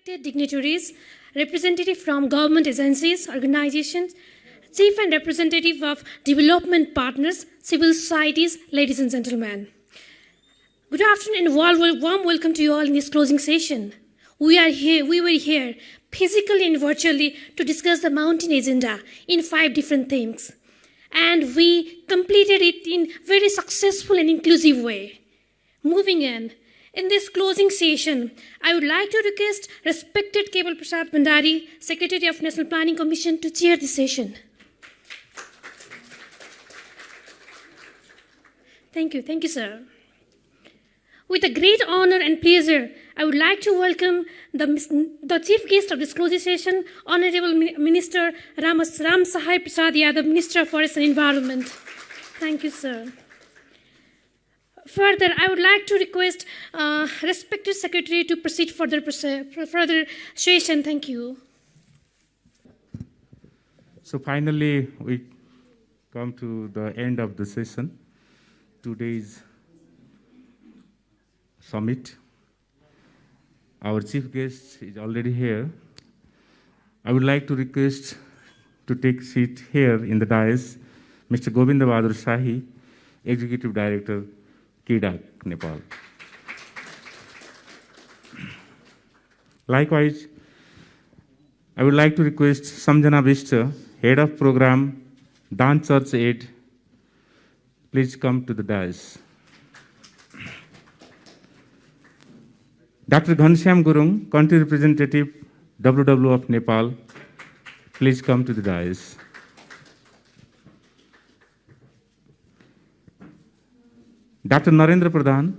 respected dignitaries, representatives from government agencies, organizations, chief and representative of development partners, civil societies, ladies and gentlemen. Good afternoon and warm welcome to you all in this closing session. We were here physically and virtually to discuss the mountain agenda in 5 different themes. And we completed it in very successful and inclusive way. Moving in this closing session, I would like to request respected Kebal Prasad Bhandari, Secretary of National Planning Commission, to chair the session. Thank you, sir. With a great honor and pleasure, I would like to welcome the chief guest of this closing session, Honorable Minister Ram Sahai Prasad Yadav, Minister of Forest and Environment. Thank you, sir. Further, I would like to request respected Secretary to proceed further session. Thank you. So finally, we come to the end of the session. Today's summit. Our chief guest is already here. I would like to request to take seat here in the dais, Mr. Govinda Bahadur Shahi, Executive Director, KIDAC, Nepal. Likewise, I would like to request Samjana Vishta, Head of Program, Dan Church Aid, please come to the dais. Dr. Ghanshyam Gurung, Country Representative, WW of Nepal, please come to the dais. Dr. Narendra Pradhan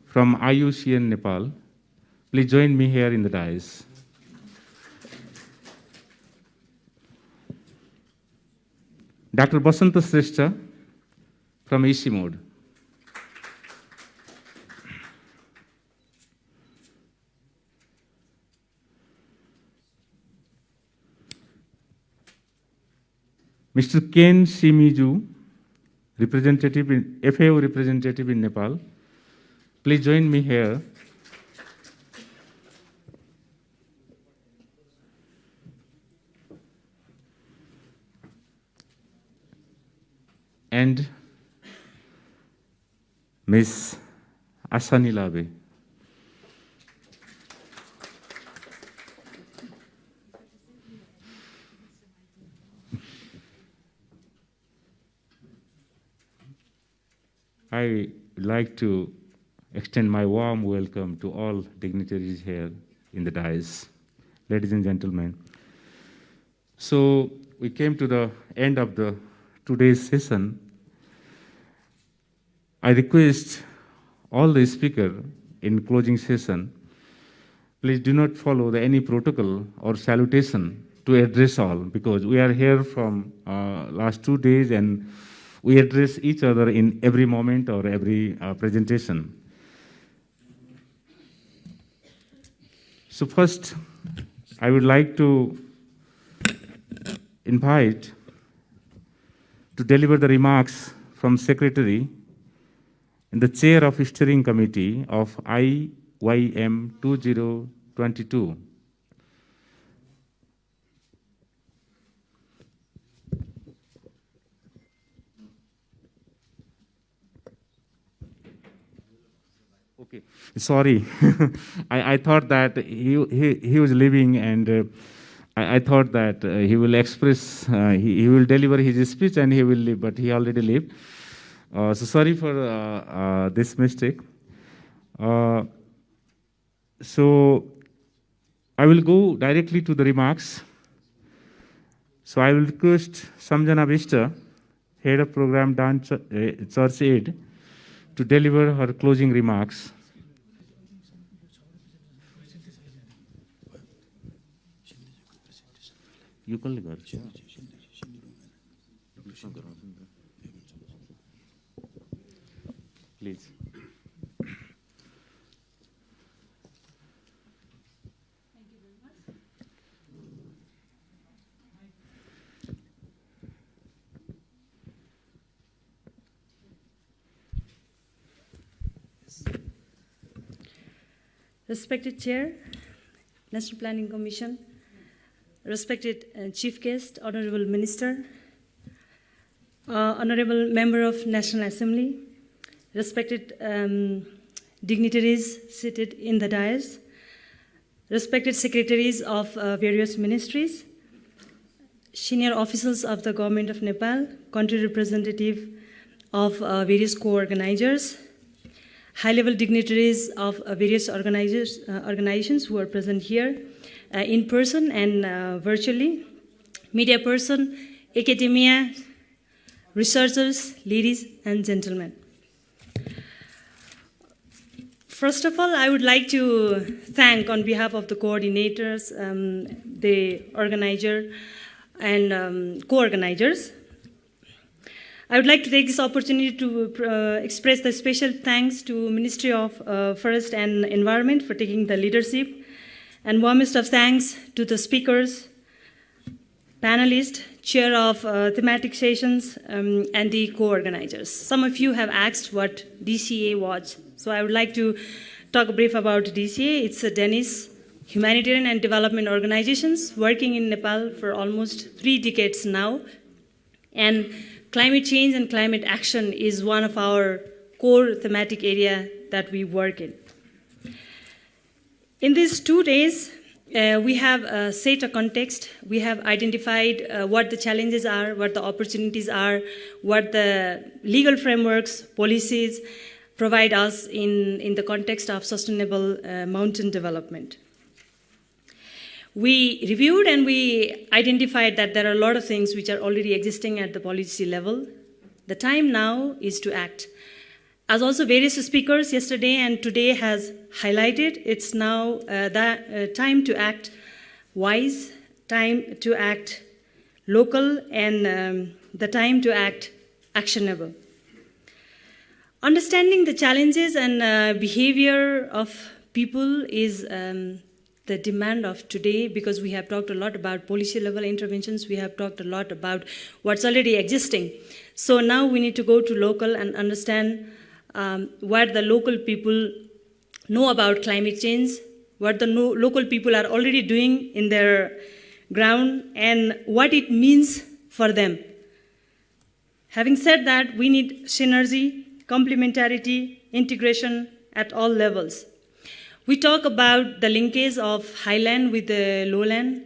from IUCN Nepal, please join me here in the dais. Dr. Basanta Sreshta from EC Mode. Mr. Ken Simiju, FAO representative in Nepal, please join me here. And Ms. Asani Labe. I would like to extend my warm welcome to all dignitaries here in the dais. Ladies and gentlemen, so we came to the end of today's session. I request all the speakers in closing session, please do not follow any protocol or salutation to address all, because we are here from last 2 days and we address each other in every moment or every presentation. So first, I would like to invite to deliver the remarks from Secretary and the Chair of Steering Committee of IYM 2022. Okay, sorry, I thought that he was leaving, and I thought that he will express, he will deliver his speech and he will leave, but he already left. So sorry for this mistake. So I will go directly to the remarks. So I will request Samjana Vishta, Head of Program, Dan Church Aid, to deliver her closing remarks. You can leave. Please. Respected Chair, National Planning Commission, respected Chief Guest, Honorable Minister, Honorable Member of National Assembly, respected dignitaries seated in the dais, respected secretaries of various ministries, senior officials of the Government of Nepal, country representative of various co-organizers, high-level dignitaries of various organizations who are present here in person and virtually, media person, academia, researchers, ladies and gentlemen. First of all, I would like to thank on behalf of the coordinators, the organizer and co-organizers. I would like to take this opportunity to express the special thanks to Ministry of Forest and Environment for taking the leadership, and warmest of thanks to the speakers, panelists, chair of thematic sessions, and the co-organizers. Some of you have asked what DCA was, so I would like to talk brief about DCA. It's a Danish humanitarian and development organizations working in Nepal for almost 3 decades now, and climate change and climate action is one of our core thematic area that we work in. In these 2 days, we have set a context. We have identified what the challenges are, what the opportunities are, what the legal frameworks, policies provide us in the context of sustainable mountain development. We reviewed and we identified that there are a lot of things which are already existing at the policy level. The time now is to act. As also various speakers yesterday and today has highlighted, it's now the time to act wise, time to act local, and the time to act actionable. Understanding the challenges and behavior of people is the demand of today, because we have talked a lot about policy level interventions, we have talked a lot about what's already existing. So now we need to go to local and understand what the local people know about climate change, what the local people are already doing in their ground, and what it means for them. Having said that, we need synergy, complementarity, integration at all levels. We talk about the linkage of highland with the lowland.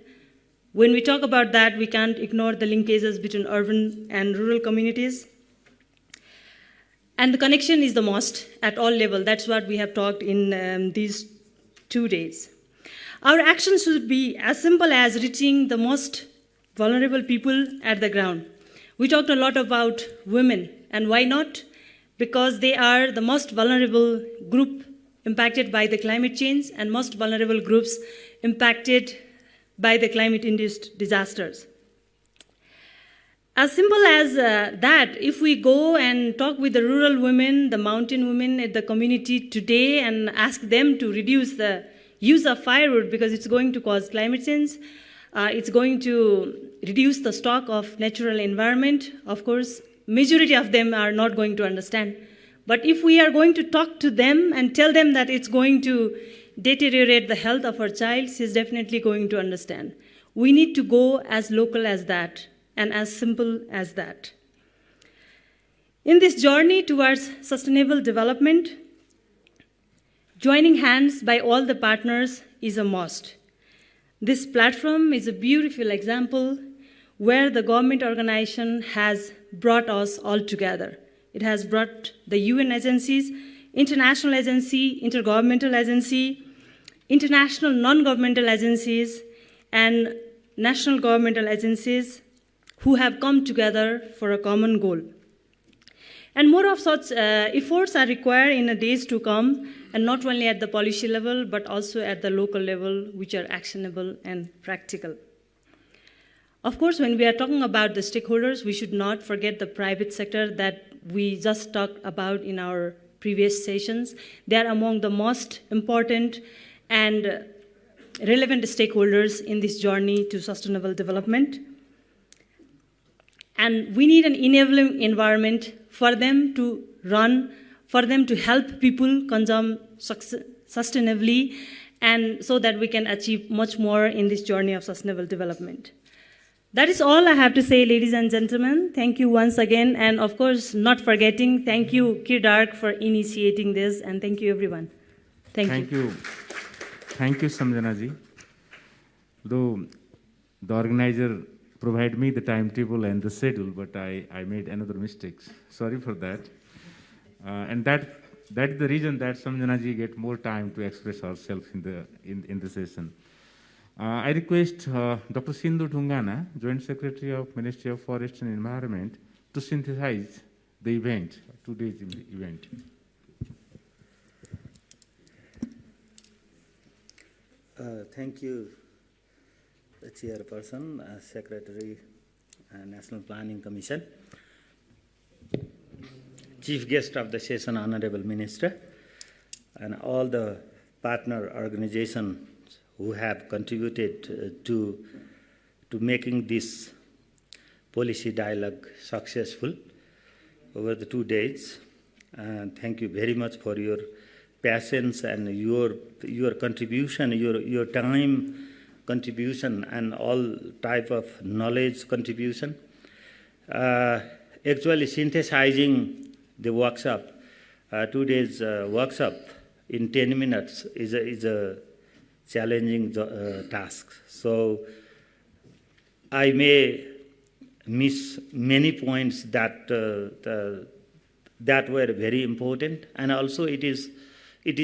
When we talk about that, we can't ignore the linkages between urban and rural communities. And the connection is the most at all levels. That's what we have talked in these 2 days. Our actions should be as simple as reaching the most vulnerable people at the ground. We talked a lot about women, and why not? Because they are the most vulnerable group impacted by the climate change and most vulnerable groups impacted by the climate-induced disasters. As simple as that, if we go and talk with the rural women, the mountain women at the community today and ask them to reduce the use of firewood because it's going to cause climate change, it's going to reduce the stock of natural environment, of course, majority of them are not going to understand. But if we are going to talk to them and tell them that it's going to deteriorate the health of our child, she's definitely going to understand. We need to go as local as that and as simple as that. In this journey towards sustainable development, joining hands by all the partners is a must. This platform is a beautiful example where the government organization has brought us all together. It has brought the UN agencies, international agency, intergovernmental agency, international non-governmental agencies, and national governmental agencies who have come together for a common goal. And more of such efforts are required in the days to come, and not only at the policy level, but also at the local level, which are actionable and practical. Of course, when we are talking about the stakeholders, we should not forget the private sector that we just talked about in our previous sessions. They are among the most important and relevant stakeholders in this journey to sustainable development. And we need an enabling environment for them to run, for them to help people consume sustainably, and so that we can achieve much more in this journey of sustainable development. That is all I have to say, ladies and gentlemen. Thank you once again, and of course, not forgetting, thank you, Kirdark, for initiating this, and thank you, everyone. Thank you. Thank you, Samjana ji. Though the organizer provided me the timetable and the schedule, but I made another mistake. Sorry for that. And that's the reason that Samjana ji get more time to express ourselves in the session. I request Dr. Sindhu Dhungana, Joint Secretary of Ministry of Forest and Environment, to synthesize the event, today's event. Thank you, the Chairperson, Secretary, National Planning Commission, Chief Guest of the session, Honorable Minister, and all the partner organizations who have contributed to making this policy dialogue successful over the 2 days. Thank you very much for your patience and your contribution, your time contribution, and all type of knowledge contribution. Actually, synthesizing the workshop, 2 days workshop in 10 minutes is a challenging task. So I may miss many points that were very important, and also it is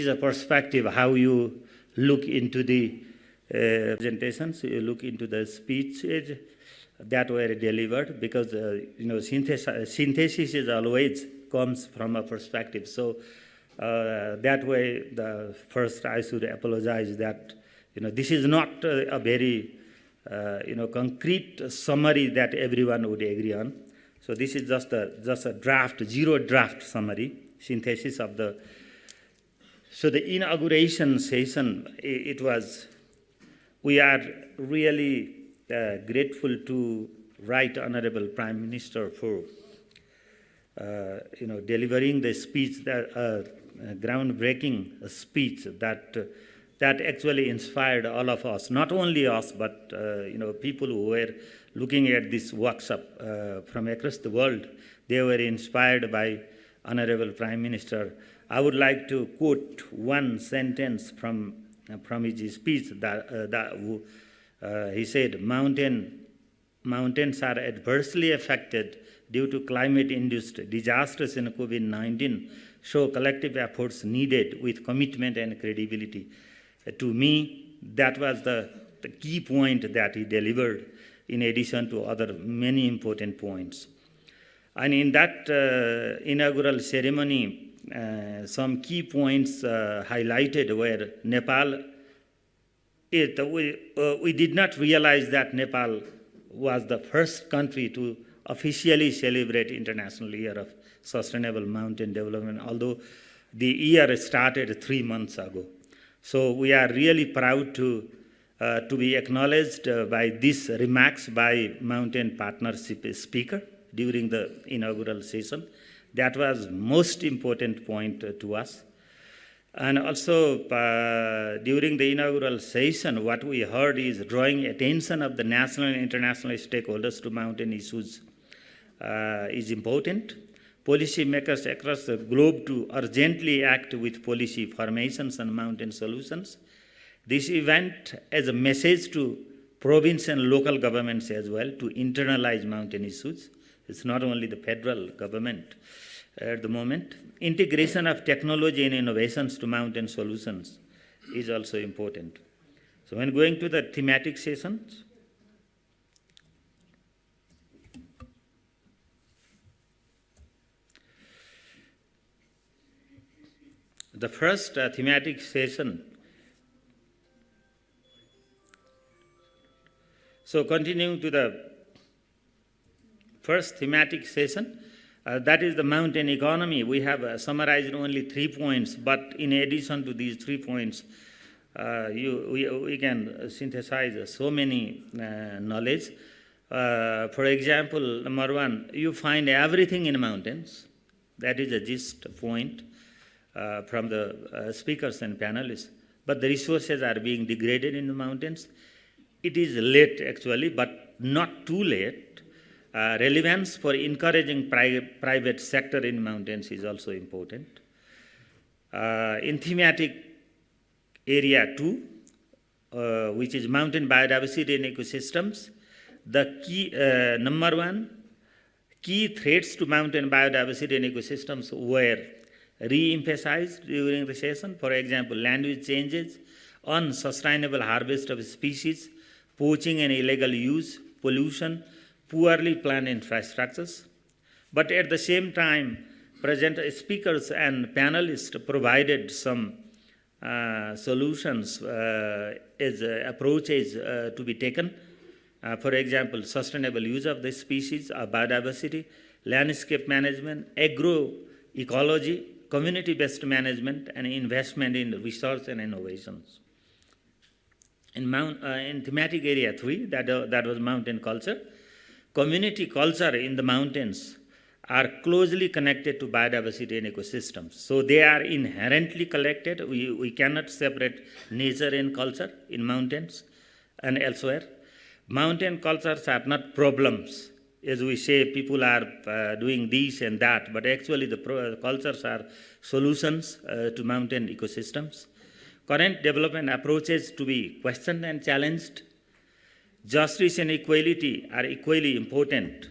a perspective how you look into the presentations, you look into the speeches that were delivered, because synthesis is always comes from a perspective. So that way, first I should apologize that this is not a very concrete summary that everyone would agree on. So this is just a draft, zero draft summary, synthesis of the. So the inauguration session, we are really grateful to Right Honorable Prime Minister for delivering the speech, groundbreaking speech that actually inspired all of us, not only us, but people who were looking at this workshop from across the world. They were inspired by Honorable Prime Minister. I would like to quote one sentence from his speech that he said, mountains are adversely affected due to climate-induced disasters in COVID-19, so collective efforts needed with commitment and credibility. To me, that was the key point that he delivered, in addition to other many important points. And in that inaugural ceremony, some key points highlighted were Nepal. We did not realize that Nepal was the first country to officially celebrate International Year of Sustainable Mountain Development, although the year started 3 months ago. So we are really proud to be acknowledged by these remarks by Mountain Partnership Speaker during the inaugural session. That was most important point to us. And also during the inaugural session, what we heard is drawing attention of the national and international stakeholders to mountain issues is important. Policymakers across the globe to urgently act with policy formations and mountain solutions. This event as a message to province and local governments as well to internalize mountain issues. It's not only the federal government at the moment. Integration of technology and innovations to mountain solutions is also important. So when going to the thematic sessions, the first thematic session. So continuing to the first thematic session, that is the mountain economy. We have summarized only 3 points, but in addition to these 3 points, we can synthesize so many knowledge. For example, number 1, you find everything in mountains. That is a gist point from the speakers and panelists. but the resources are being degraded in the mountains. It is late actually, but not too late. Relevance for encouraging private sector in mountains is also important. In thematic area 2, which is mountain biodiversity and ecosystems, the key, number 1, key threats to mountain biodiversity and ecosystems were re-emphasized during the session. For example, land use changes, unsustainable harvest of species, poaching and illegal use, pollution, poorly planned infrastructures. But at the same time, present speakers and panelists provided some solutions as approaches to be taken. For example, sustainable use of the species, biodiversity, landscape management, agroecology, community-based management, and investment in research and innovations. In thematic area 3, that was mountain culture, community culture in the mountains are closely connected to biodiversity and ecosystems. So they are inherently connected. We cannot separate nature and culture in mountains and elsewhere. Mountain cultures are not problems. As we say, people are doing this and that, but actually the cultures are solutions to mountain ecosystems. Current development approaches to be questioned and challenged. Justice and equality are equally important.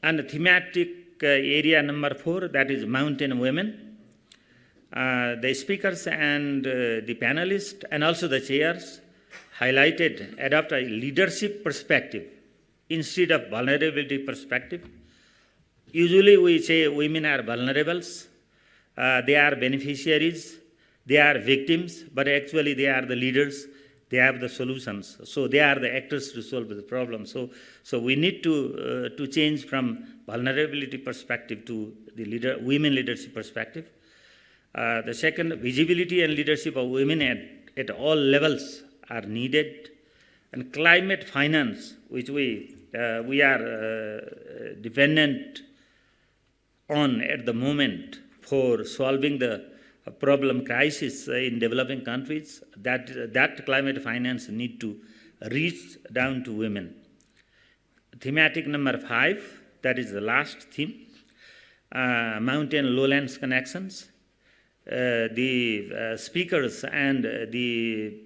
And the thematic area number 4, that is mountain women. The speakers and the panelists and also the chairs highlighted, adopt a leadership perspective instead of vulnerability perspective. Usually we say women are vulnerables, they are beneficiaries, they are victims, but actually they are the leaders, they have the solutions. So they are the actors to solve the problem. So we need to change from vulnerability perspective to the women leadership perspective. The second, visibility and leadership of women at all levels are needed. And climate finance, which we are dependent on at the moment for solving the problem crisis in developing countries, that climate finance need to reach down to women. Thematic number 5, that is the last theme, mountain lowlands connections. The speakers and the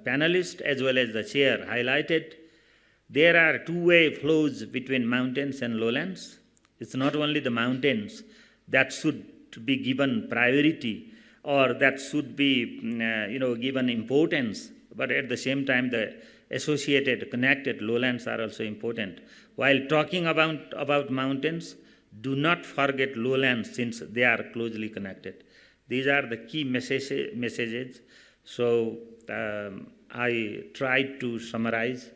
panelists as well as the chair highlighted there are two-way flows between mountains and lowlands. It's not only the mountains that should be given priority or that should be given importance, but at the same time the associated connected lowlands are also important. While talking about mountains, do not forget lowlands since they are closely connected. These are the key messages. So I tried to summarize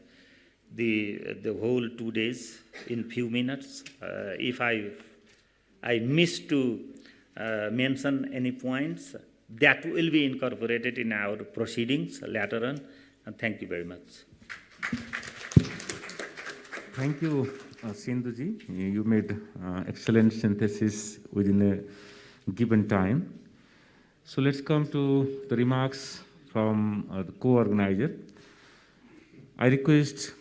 the whole 2 days in few minutes. If I missed to mention any points, that will be incorporated in our proceedings later on. And thank you very much. Thank you, Sindhuji. You made excellent synthesis within a given time. So let's come to the remarks from the co-organizer. I request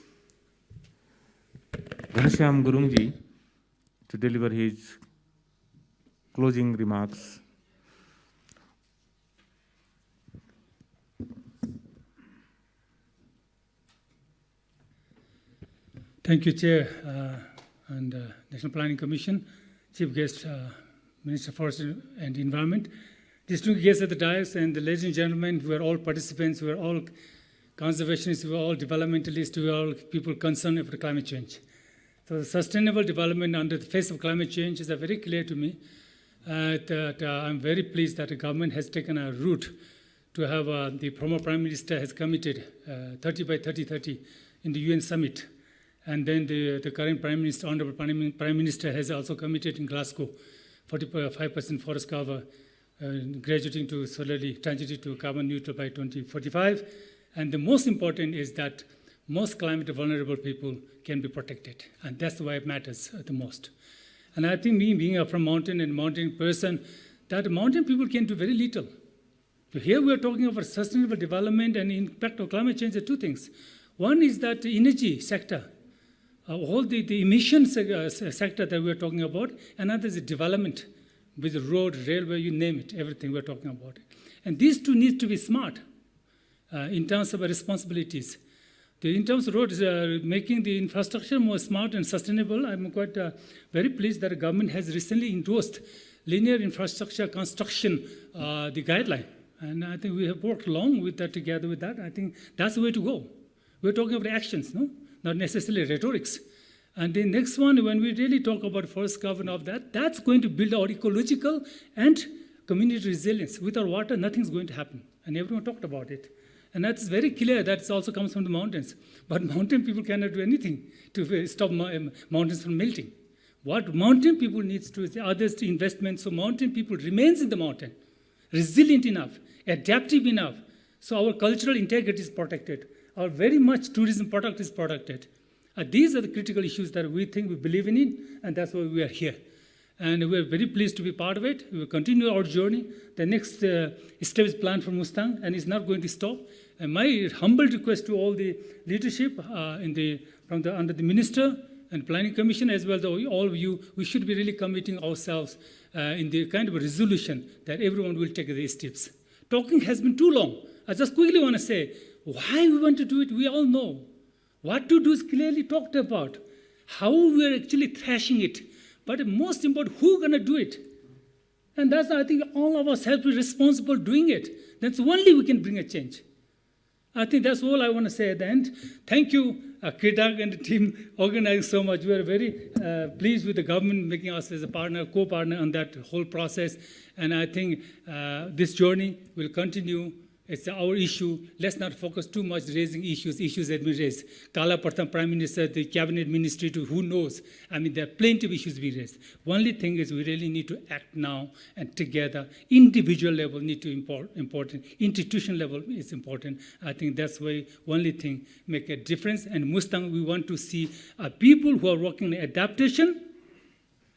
Ghanshyam Gurungji to deliver his closing remarks. Thank you, Chair and National Planning Commission, Chief Guest, Minister of Forest and Environment, distinguished guests at the dais, and the ladies and gentlemen, we are all participants, we are all conservationists, we are all developmentalists, we are all people concerned about climate change. So the sustainable development under the face of climate change is very clear to me. That I'm very pleased that the government has taken a route to have the former Prime Minister has committed 30 by 30 in the UN summit. And then the current Prime Minister, Honorable Prime Minister, has also committed in Glasgow 45% forest cover, graduating to slowly transiting to carbon neutral by 2045. And the most important is that most climate vulnerable people can be protected. And that's why it matters the most. And I think me being from mountain and mountain person, that mountain people can do very little. So here we are talking about sustainable development and impact of climate change. There are two things. One is that the energy sector, all the emissions sector that we are talking about. Another is the development with the road, railway, you name it, everything we're talking about it. And these two need to be smart in terms of responsibilities. In terms of roads, making the infrastructure more smart and sustainable, I'm quite very pleased that the government has recently endorsed linear infrastructure construction, the guideline. And I think we have worked along with that together with that. I think that's the way to go. We're talking about actions, no? Not necessarily rhetorics. And the next one, when we really talk about forest cover of that, that's going to build our ecological and community resilience. Without water, nothing's going to happen. And everyone talked about it. And that's very clear that it also comes from the mountains. But mountain people cannot do anything to stop mountains from melting. What mountain people needs to is others to investment, so mountain people remains in the mountain, resilient enough, adaptive enough, so our cultural integrity is protected. Our very much tourism product is protected. These are the critical issues that we think we believe in, and that's why we are here. And we're very pleased to be part of it. We will continue our journey. The next step is planned for Mustang, and it's not going to stop. And my humble request to all the leadership under the minister and planning commission, as well as all of you, we should be really committing ourselves in the kind of a resolution that everyone will take these steps. Talking has been too long. I just quickly want to say, why we want to do it, we all know. What to do is clearly talked about. How we are actually thrashing it. But most important, who's going to do it? And that's, I think, all of us have to be responsible doing it. That's only we can bring a change. I think that's all I want to say at the end. Thank you, Kritak and the team organizing so much. We are very pleased with the government making us as a partner, co-partner on that whole process. And I think this journey will continue. It's our issue. Let's not focus too much raising issues that we raised. Kala Pratham Prime Minister, the cabinet ministry, to who knows. I mean, there are plenty of issues we raised. Only thing is we really need to act now and together. Individual level need to important. Institutional level is important. I think that's why only thing make a difference. And Mustang, we want to see people who are working in adaptation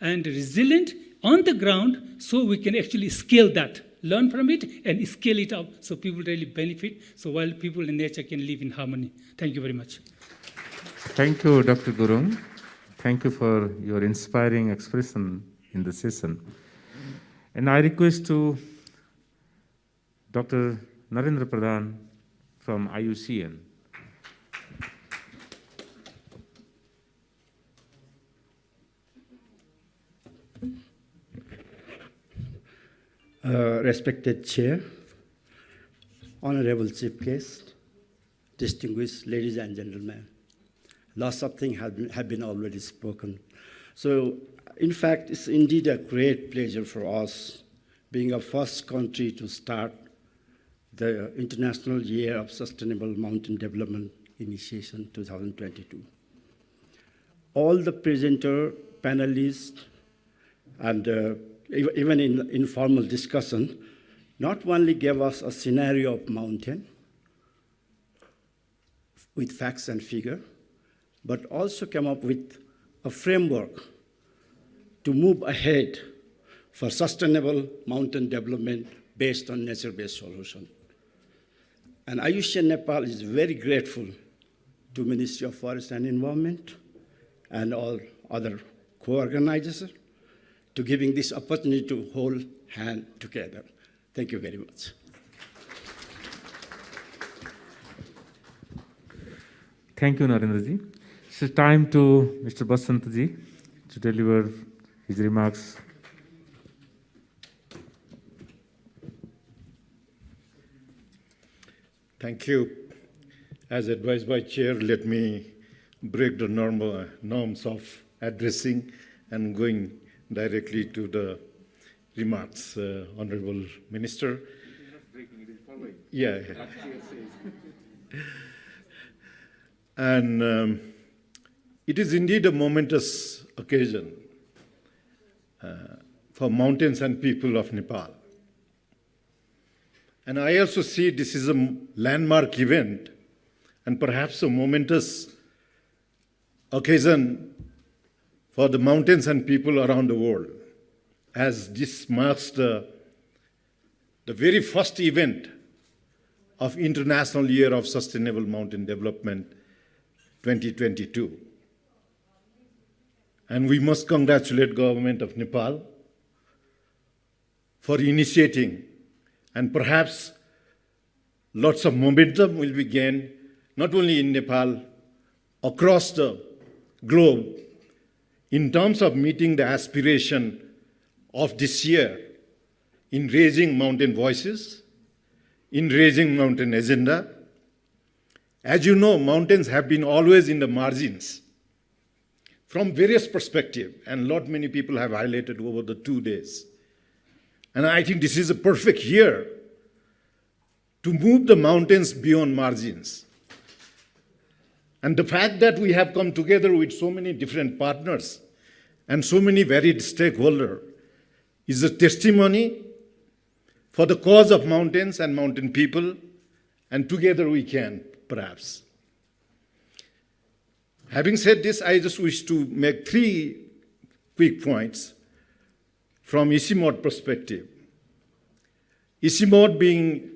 and resilient on the ground so we can actually scale that. Learn from it and scale it up so people really benefit, so while people in nature can live in harmony. Thank you very much. Thank you, Dr. Gurung. Thank you for your inspiring expression in the session. And I request to Dr. Narendra Pradhan from IUCN. Respected Chair, Honorable Chief Guest, distinguished ladies and gentlemen, lots of things have been already spoken. So, in fact, it's indeed a great pleasure for us, being a first country to start the International Year of Sustainable Mountain Development Initiation 2022. All the presenter, panelists, and even in informal discussion, not only gave us a scenario of mountain with facts and figure, but also came up with a framework to move ahead for sustainable mountain development based on nature-based solution. And IUCN Nepal is very grateful to Ministry of Forest and Environment and all other co-organizers to giving this opportunity to hold hand together. Thank you very much. Thank you, Narendraji. It's time to Mr. Basantji to deliver his remarks. Thank you. As advised by Chair, let me break the norms of addressing and going directly to the remarks, Honorable Minister. It is not breaking, it is following. Yeah. And it is indeed a momentous occasion for mountains and people of Nepal. And I also see this is a landmark event and perhaps a momentous occasion for the mountains and people around the world, as this marks the the very first event of International Year of Sustainable Mountain Development 2022. And we must congratulate government of Nepal for initiating, and perhaps lots of momentum will be gained, not only in Nepal, across the globe, in terms of meeting the aspiration of this year in raising mountain voices, in raising mountain agenda. As you know, mountains have been always in the margins from various perspectives, and many people have highlighted over the 2 days. And I think this is a perfect year to move the mountains beyond margins. And the fact that we have come together with so many different partners and so many varied stakeholders is a testimony for the cause of mountains and mountain people, and together we can, perhaps. Having said this, I just wish to make 3 quick points from ICIMOD perspective. ICIMOD being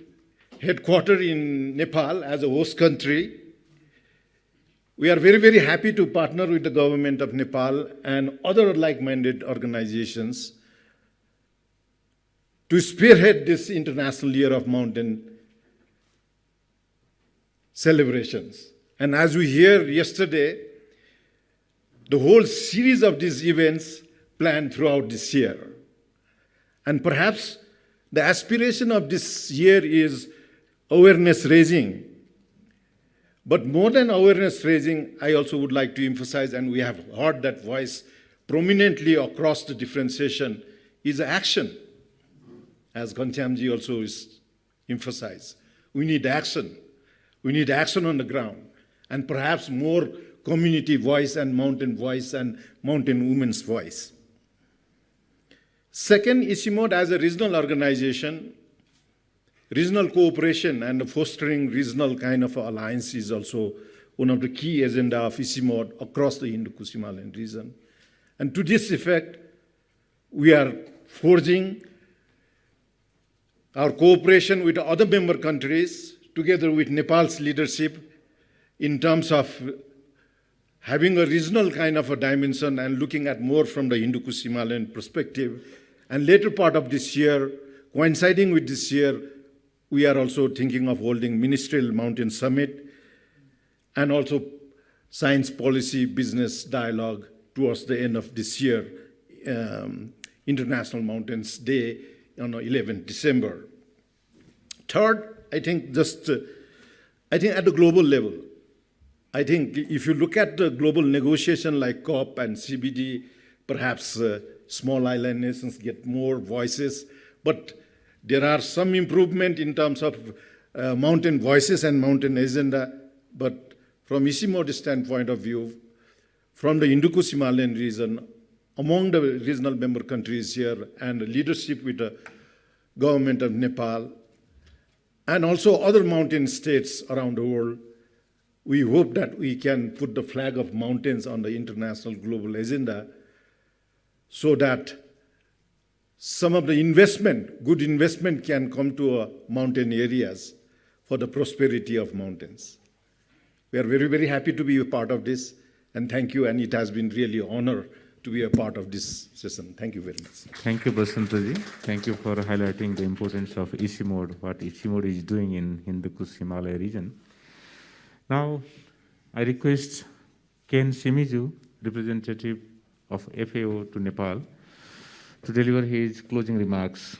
headquartered in Nepal as a host country, we are very, very happy to partner with the government of Nepal and other like-minded organizations to spearhead this International Year of Mountain celebrations. And as we heard yesterday, the whole series of these events planned throughout this year. And perhaps the aspiration of this year is awareness raising. But more than awareness raising, I also would like to emphasize, and we have heard that voice prominently across the different sessions, is action. As Ghanshyamji also is emphasized. We need action. We need action on the ground, and perhaps more community voice and mountain women's voice. Second, ICIMOD as a regional organization, regional cooperation and fostering regional kind of alliance is also one of the key agenda of ICIMOD across the Indo-Himalayan region. And to this effect, we are forging our cooperation with other member countries, together with Nepal's leadership, in terms of having a regional kind of a dimension and looking at more from the Indo-Himalayan perspective. And later part of this year, coinciding with this year, we are also thinking of holding Ministerial Mountain Summit and also Science Policy Business Dialogue towards the end of this year, International Mountains Day on 11th December. Third, I think at the global level, I think if you look at the global negotiation like COP and CBD, perhaps small island nations get more voices, but there are some improvement in terms of mountain voices and mountain agenda. But from ICIMOD standpoint of view, from the Indo-Himalayan region, among the regional member countries here and the leadership with the government of Nepal, and also other mountain states around the world, we hope that we can put the flag of mountains on the international global agenda so that some of the good investment can come to mountain areas for the prosperity of mountains. We are very, very happy to be a part of this, and thank you, and it has been really an honor to be a part of this session. Thank you very much. Thank you, Basantaji. Thank you for highlighting the importance of ICIMOD, what ICIMOD is doing in Hindu-Kush Himalaya region. Now, I request Ken Shimiju, representative of FAO to Nepal, to deliver his closing remarks.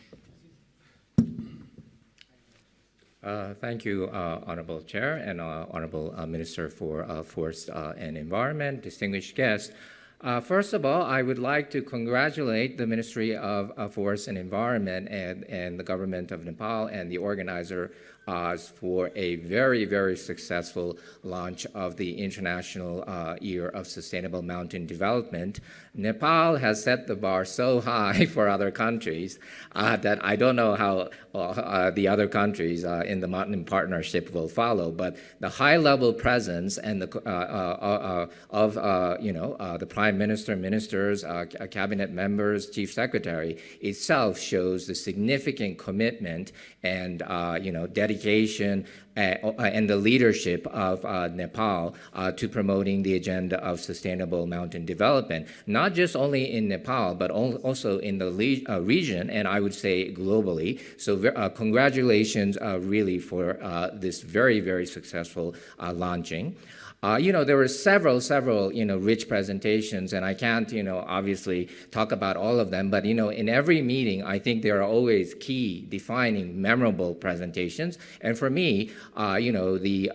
Thank you, Honorable Chair and Honorable Minister for Forest and Environment, distinguished guests. First of all, I would like to congratulate the Ministry of Forest and Environment and the government of Nepal and the organizer for a very, very successful launch of the International Year of Sustainable Mountain Development. Nepal has set the bar so high for other countries that I don't know how the other countries in the Mountain Partnership will follow, but the high-level presence and the Prime prime minister, ministers, cabinet members, chief secretary, itself shows the significant commitment and dedication and the leadership of Nepal to promoting the agenda of sustainable mountain development, not just only in Nepal, but also in the region, and I would say globally. So congratulations really for this very, very successful launching. There were several, rich presentations, and I can't, obviously talk about all of them, but, in every meeting, I think there are always key, defining, memorable presentations. And for me, the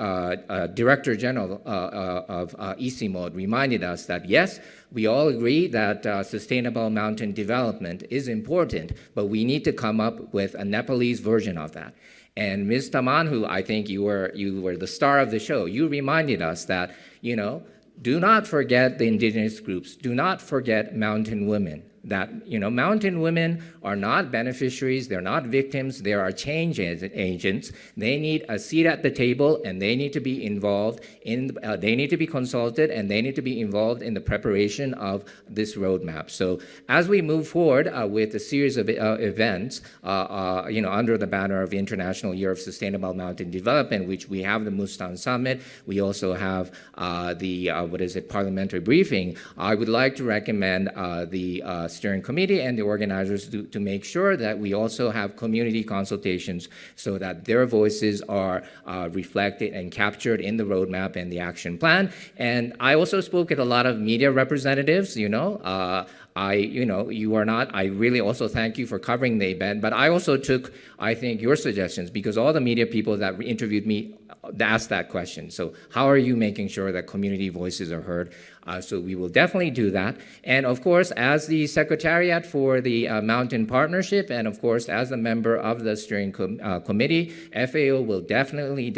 Director General of ECMOD reminded us that, yes, we all agree that sustainable mountain development is important, but we need to come up with a Nepalese version of that. And Ms. Tamanhu, I think you were the star of the show. You reminded us that, do not forget the indigenous groups. Do not forget mountain women. That, mountain women are not beneficiaries. They're not victims. They are change agents. They need a seat at the table, and they need to be involved they need to be consulted, and they need to be involved in the preparation of this roadmap. So as we move forward with a series of events, under the banner of International Year of Sustainable Mountain Development, which we have the Mustan Summit, we also have the parliamentary briefing. I would like to recommend the steering committee and the organizers to make sure that we also have community consultations so that their voices are reflected and captured in the roadmap and the action plan. And I also spoke with a lot of media representatives, you are not. I really also thank you for covering the event, but I also took, I think, your suggestions, because all the media people that interviewed me asked that question. So how are you making sure that community voices are heard? So we will definitely do that. And of course, as the Secretariat for the Mountain Partnership, and of course, as a member of the steering committee, FAO will definitely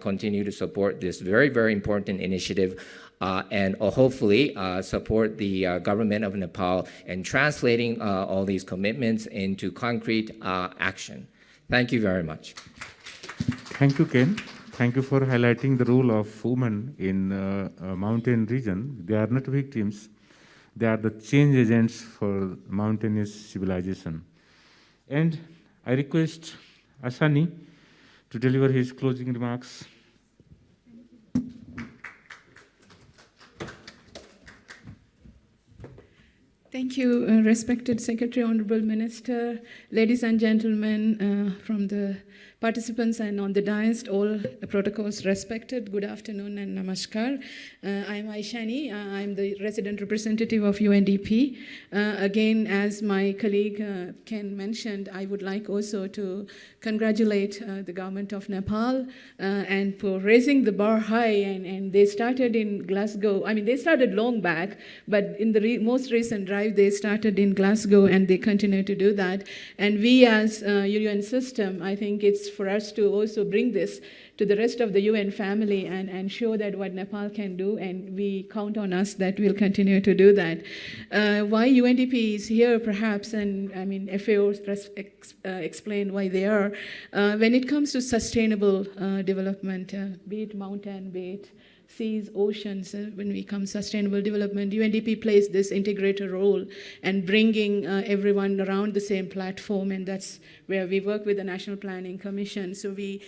continue to support this very, very important initiative. And hopefully support the government of Nepal in translating all these commitments into concrete action. Thank you very much. Thank you, Ken. Thank you for highlighting the role of women in a mountain region. They are not victims. They are the change agents for mountainous civilization. And I request Asani to deliver his closing remarks. Thank you, respected Secretary, Honorable Minister, ladies and gentlemen from the participants and on the dais, all protocols respected. Good afternoon and namaskar. I'm Aishani. I'm the resident representative of UNDP. Again, as my colleague Ken mentioned, I would like also to congratulate the government of Nepal and for raising the bar high. And they started in Glasgow. I mean, they started long back, but in the most recent drive, they started in Glasgow, and they continue to do that. And we as UN system, I think it's for us to also bring this to the rest of the UN family and show that what Nepal can do, and we count on us that we'll continue to do that. Why UNDP is here, perhaps, and I mean, FAO explained why they are. When it comes to sustainable development, be it mountain, be it seas, oceans, when we come sustainable development, UNDP plays this integrator role and bringing everyone around the same platform, and that's where we work with the National Planning Commission. So we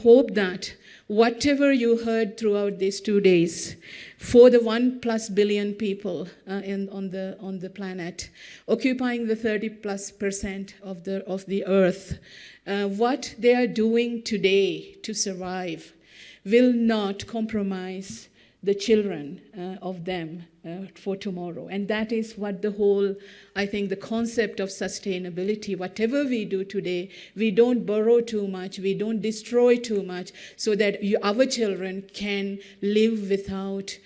hope that whatever you heard throughout these 2 days, for the 1+ billion people on the planet, occupying the 30+% of the earth, what they are doing today to survive will not compromise the children of them for tomorrow. And that is what the whole, I think, the concept of sustainability, whatever we do today, we don't borrow too much, we don't destroy too much, so that our children can live without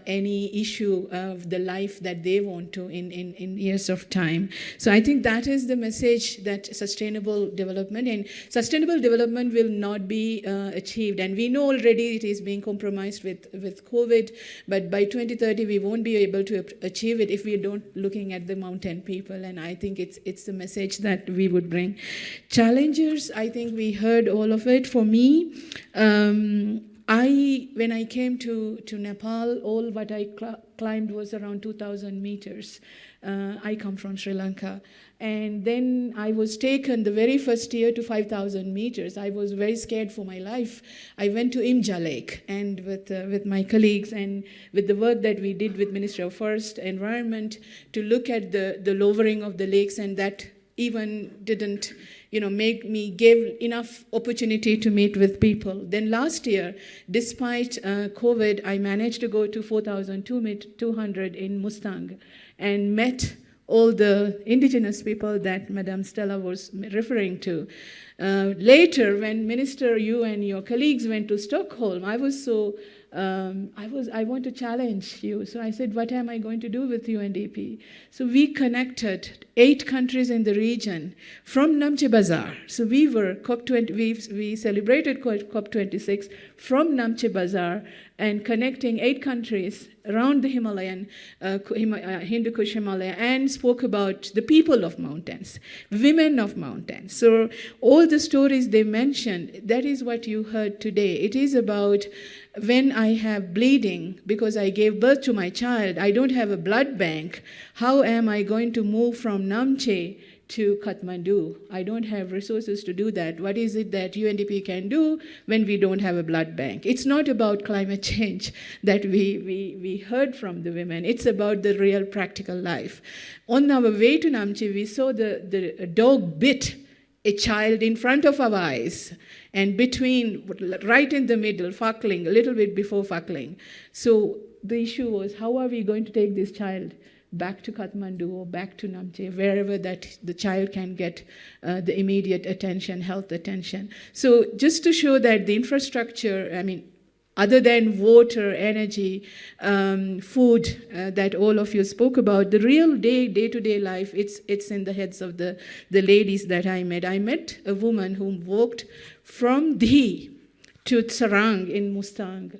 any issue of the life that they want to in years of time. So I think that is the message, that sustainable development will not be achieved. And we know already it is being compromised with COVID, but by 2030 we won't be able to achieve it if we don't looking at the mountain people. And I think it's the message that we would bring. Challengers, I think we heard all of it. For me, when I came to Nepal, all what I climbed was around 2,000 meters. I come from Sri Lanka. And then I was taken the very first year to 5,000 meters. I was very scared for my life. I went to Imja Lake, and with my colleagues and with the work that we did with Ministry of Forest Environment to look at the lowering of the lakes, and that even didn't gave enough opportunity to meet with people. Then last year, despite COVID, I managed to go to 4,200 in Mustang and met all the indigenous people that Madame Stella was referring to. Later, when Minister, you and your colleagues went to Stockholm, I want to challenge you. So I said, what am I going to do with UNDP? So we connected 8 countries in the region from Namche Bazaar. So we were we celebrated COP26 from Namche Bazaar and connecting 8 countries around the Hindu Kush Himalaya, and spoke about the people of mountains, women of mountains. So all the stories they mentioned, that is what you heard today. It is about when I have bleeding because I gave birth to my child, I don't have a blood bank. How am I going to move from Namche to Kathmandu? I don't have resources to do that. What is it that UNDP can do when we don't have a blood bank? It's not about climate change that we heard from the women. It's about the real practical life. On our way to Namche, we saw the dog bit a child in front of our eyes, and right in the middle, Fakling, a little bit before Fakling. So the issue was, how are we going to take this child back to Kathmandu or back to Namche, wherever that the child can get the immediate attention, health attention. So just to show that the infrastructure, other than water, energy, food that all of you spoke about, the real day-to-day life, it's in the heads of the ladies that I met. I met a woman who walked from Dhi to Tsarang in Mustang.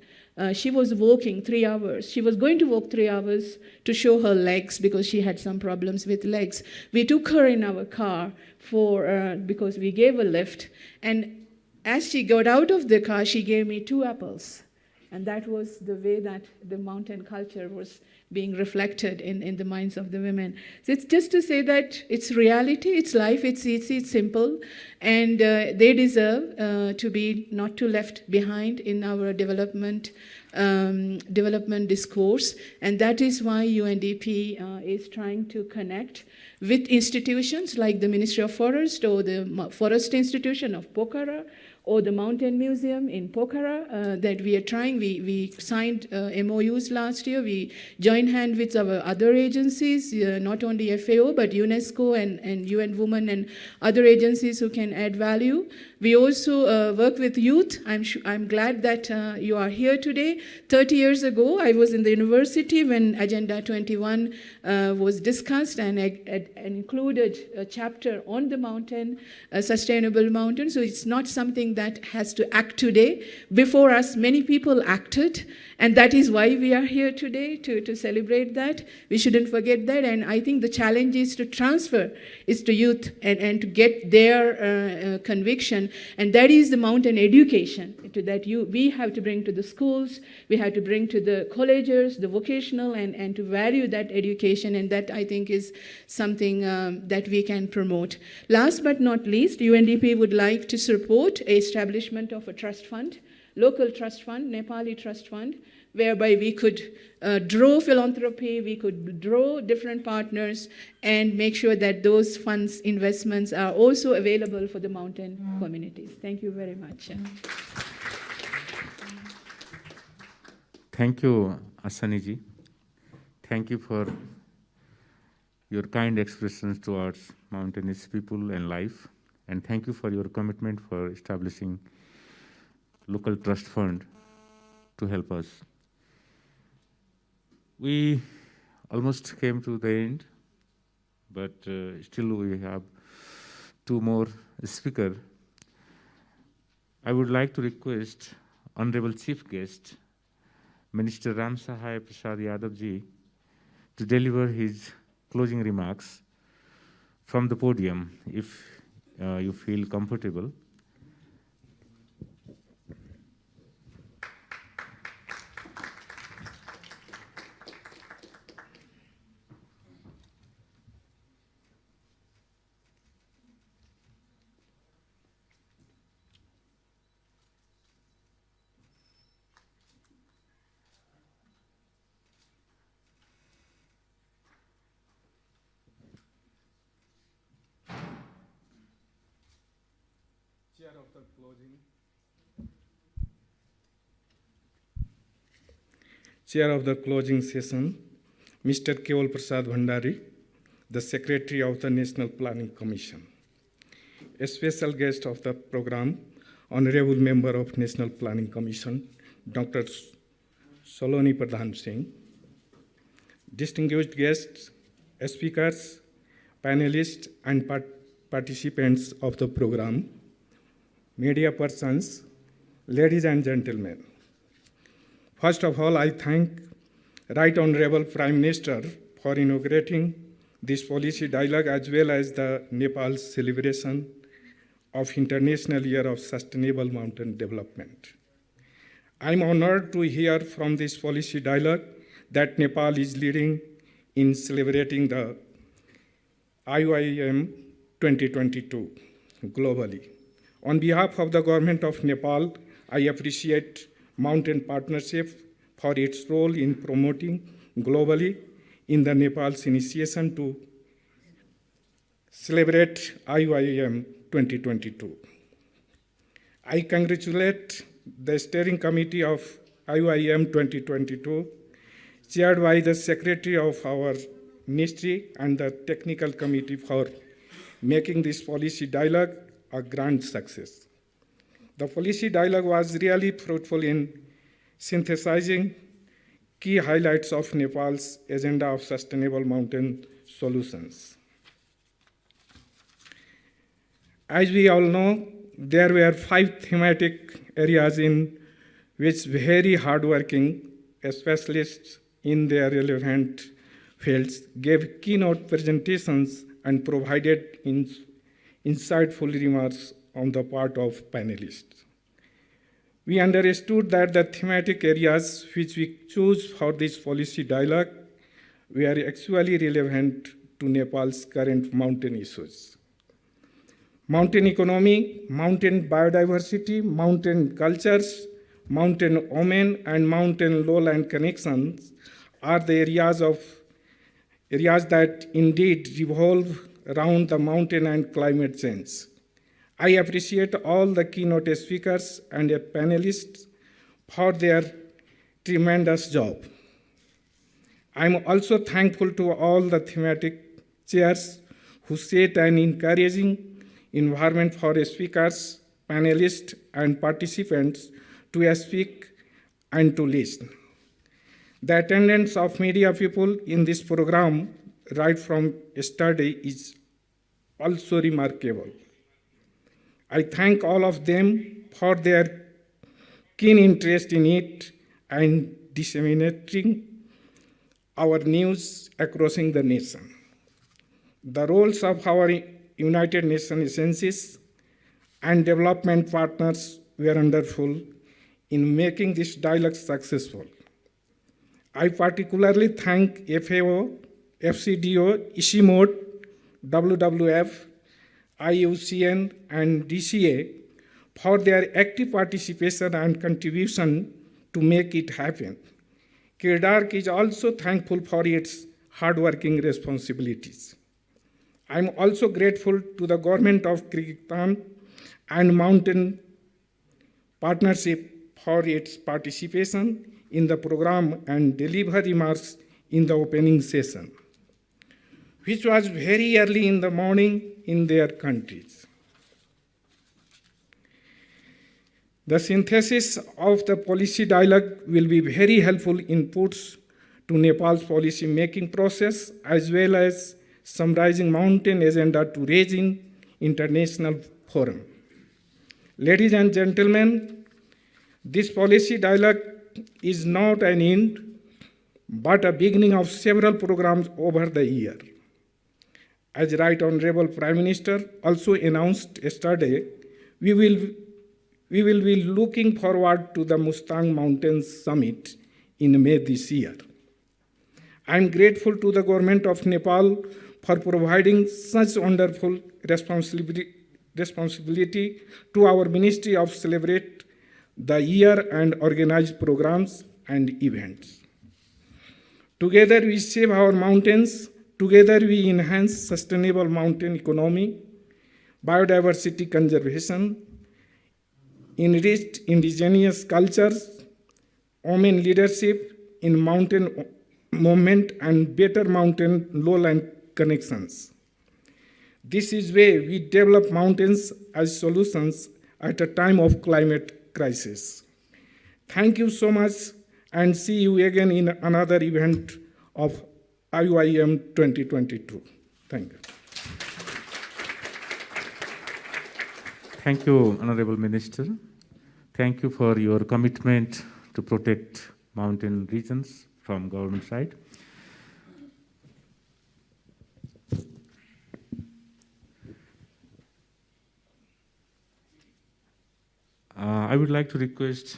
She was walking 3 hours. She was going to walk 3 hours to show her legs because she had some problems with legs. We took her in our car because we gave a lift. And as she got out of the car, she gave me 2 apples. And that was the way that the mountain culture was being reflected in the minds of the women. So it's just to say that it's reality, it's life, it's simple, and they deserve to be not too left behind in our development discourse. And that is why UNDP is trying to connect with institutions like the Ministry of Forest or the Forest Institution of Pokhara, or the Mountain Museum in Pokhara that we are trying. We signed MOUs last year. We joined hands with our other agencies, not only FAO, but UNESCO and UN Women and other agencies who can add value. We also work with youth. I'm glad that you are here today. 30 years ago, I was in the university when Agenda 21 was discussed and included a chapter on the mountain, a sustainable mountain. So it's not something that has to act today. Before us, many people acted, and that is why we are here today, to celebrate that. We shouldn't forget that, and I think the challenge is to transfer is to youth and to get their conviction, and that is the mountain education we have to bring to the schools, we have to bring to the colleges, the vocational, and to value that education, and that I think is something that we can promote. Last but not least, UNDP would like to support establishment of a trust fund, local trust fund, Nepali trust fund, whereby we could draw philanthropy, we could draw different partners and make sure that those funds, investments are also available for the mountain communities. Thank you very much. Thank you, Asaniji. Thank you for your kind expressions towards mountainous people and life. And thank you for your commitment for establishing local trust fund to help us. We almost came to the end, but still we have 2 more speakers. I would like to request Honorable Chief Guest, Minister Ram Sahai Prasad Yadav ji, to deliver his closing remarks from the podium, if you feel comfortable. Chair of the closing session, Mr. Keval Prasad Bhandari, the Secretary of the National Planning Commission. A special guest of the program, Honorable Member of National Planning Commission, Dr. Saloni Pradhan Singh. Distinguished guests, speakers, panelists, and participants of the program, media persons, ladies and gentlemen. First of all, I thank Right Honorable Prime Minister for inaugurating this policy dialogue as well as the Nepal's celebration of International Year of Sustainable Mountain Development. I'm honored to hear from this policy dialogue that Nepal is leading in celebrating the IOIM 2022 globally. On behalf of the government of Nepal, I appreciate Mountain Partnership for its role in promoting globally in the Nepal's initiation to celebrate IOIM 2022. I congratulate the Steering Committee of IOIM 2022, chaired by the Secretary of our Ministry and the Technical Committee for making this policy dialogue a grand success. The policy dialogue was really fruitful in synthesizing key highlights of Nepal's agenda of sustainable mountain solutions. As we all know, there were 5 thematic areas in which very hardworking specialists in their relevant fields gave keynote presentations and provided insightful remarks on the part of panelists. We understood that the thematic areas which we chose for this policy dialogue were actually relevant to Nepal's current mountain issues. Mountain economy, mountain biodiversity, mountain cultures, mountain women, and mountain lowland connections are the areas that indeed revolve around the mountain and climate change. I appreciate all the keynote speakers and panelists for their tremendous job. I'm also thankful to all the thematic chairs who set an encouraging environment for speakers, panelists, and participants to speak and to listen. The attendance of media people in this program right from yesterday is also remarkable. I thank all of them for their keen interest in it and disseminating our news across the nation. The roles of our United Nations agencies and development partners were wonderful in making this dialogue successful. I particularly thank FAO, FCDO, ICIMOD, WWF, IUCN, and DCA for their active participation and contribution to make it happen. KIRDARC is also thankful for its hardworking responsibilities. I'm also grateful to the government of Kyrgyzstan and Mountain Partnership for its participation in the program and deliver remarks in the opening session, which was very early in the morning in their countries. The synthesis of the policy dialogue will be very helpful inputs to Nepal's policy making process, as well as summarizing mountain agenda to raise in international forum. Ladies and gentlemen, this policy dialogue is not an end, but a beginning of several programs over the year. As Right Honorable Prime Minister also announced yesterday, we will be looking forward to the Mustang Mountains Summit in May this year. I am grateful to the government of Nepal for providing such wonderful responsibility to our Ministry of Celebrate the year and organize programs and events. Together we save our mountains, together we enhance sustainable mountain economy, biodiversity conservation, enriched indigenous cultures, women leadership in mountain movement, and better mountain lowland connections. This is where we develop mountains as solutions at a time of climate crisis. Thank you so much, and see you again in another event of IYM 2022. Thank you. Thank you, Honorable Minister. Thank you for your commitment to protect mountain regions from government side. I would like to request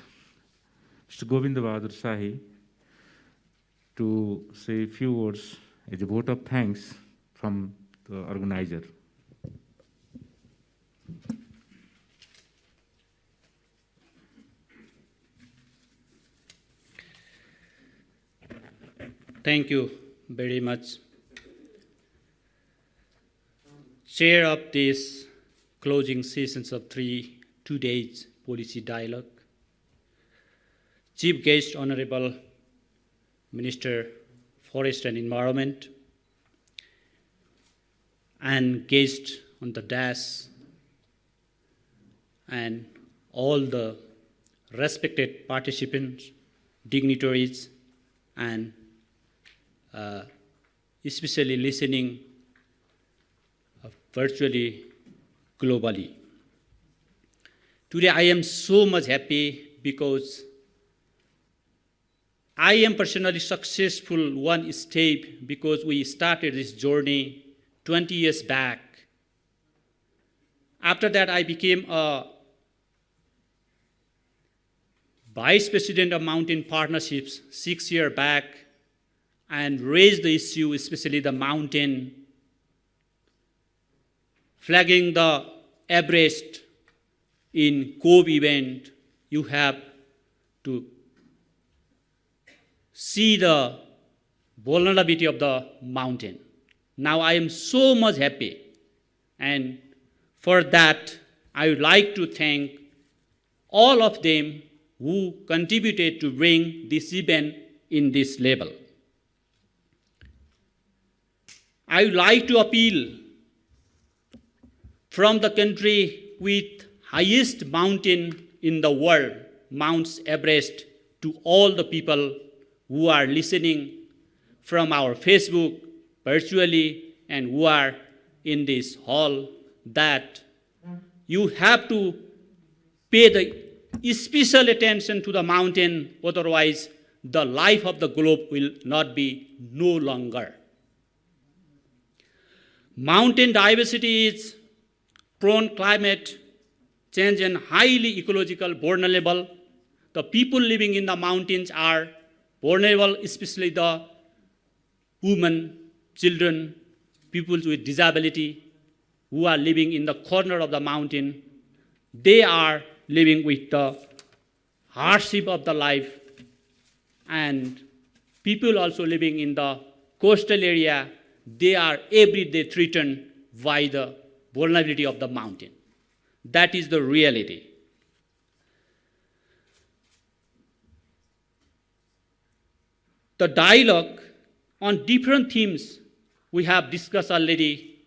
Mr. Govind Bahadur Shahi to say a few words as a vote of thanks from the organizer. Thank you very much. Chair of this closing sessions of 2 days policy dialogue, Chief Guest Honorable Minister Forest and Environment, and guests on the dais, and all the respected participants, dignitaries, and especially listening virtually, globally. Today I am so much happy because I am personally successful one step because we started this journey 20 years back. After that, I became a Vice President of Mountain Partnerships 6 years back and raised the issue, especially the mountain, flagging the Everest in Cove event. You have to see the vulnerability of the mountain. Now I am so much happy, and for that I would like to thank all of them who contributed to bring this event in this level. I would like to appeal from the country with highest mountain in the world, Mount Everest, to all the people who are listening from our Facebook, virtually, and who are in this hall, that you have to pay the special attention to the mountain, otherwise the life of the globe will not be no longer. Mountain diversity is prone climate change and highly ecological vulnerable. The people living in the mountains are vulnerable, especially the women, children, people with disability who are living in the corner of the mountain. They are living with the hardship of the life, and people also living in the coastal area, they are every day threatened by the vulnerability of the mountain. That is the reality. The dialogue on different themes we have discussed already: